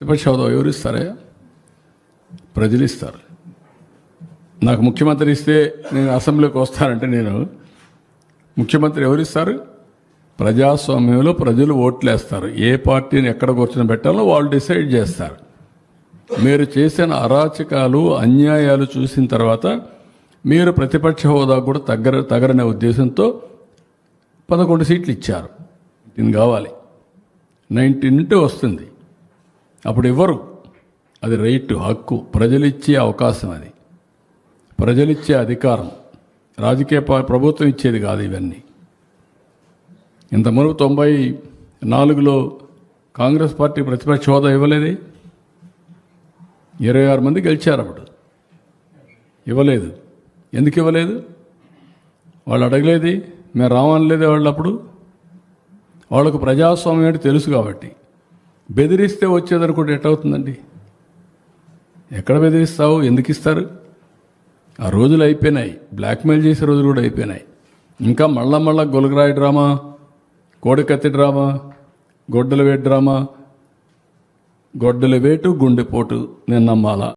ప్రతిపక్ష హోదా ఎవరు ఇస్తారే? ప్రజలు ఇస్తారు. నాకు ముఖ్యమంత్రి ఇస్తే నేను అసెంబ్లీకి వస్తానంటే నేను ముఖ్యమంత్రి ఎవరు ఇస్తారు? ప్రజాస్వామ్యంలో ప్రజలు ఓట్లేస్తారు. ఏ పార్టీని ఎక్కడ కూర్చొని పెట్టాలో వాళ్ళు డిసైడ్ చేస్తారు. మీరు చేసిన అరాచకాలు అన్యాయాలు చూసిన తర్వాత మీరు ప్రతిపక్ష హోదా కూడా తగరనే ఉద్దేశంతో 11 సీట్లు ఇచ్చారు. దీని కావాలి 19 వస్తుంది. అప్పుడు ఇవ్వరు. అది రైట్, హక్కు, ప్రజలిచ్చే అవకాశం, అది ప్రజలిచ్చే అధికారం. రాజకీయ ప్రభుత్వం ఇచ్చేది కాదు ఇవన్నీ. ఇంతకుముందు 94లో కాంగ్రెస్ పార్టీ ప్రతిపక్ష హోదా ఇవ్వలేదే. 26 మంది గెలిచారు. అప్పుడు ఇవ్వలేదు. ఎందుకు ఇవ్వలేదు? వాళ్ళు అడగలేది, మేము రావనలేదే. వాళ్ళు అప్పుడు వాళ్ళకు ప్రజాస్వామ్యం ఏంటి తెలుసు కాబట్టి. బెదిరిస్తే వచ్చేదనుకుంటే ఎట్టవుతుందండి? ఎక్కడ బెదిరిస్తావు? ఎందుకు ఇస్తారు? ఆ రోజులు అయిపోయినాయి. బ్లాక్మెయిల్ చేసే రోజులు కూడా అయిపోయినాయి. ఇంకా మళ్ళా గొలగరాయి డ్రామా, కోడికత్తి డ్రామా, గొడ్డల వేటు డ్రామా. గొడ్డల వేటు గుండెపోటు నేను నమ్మాలా?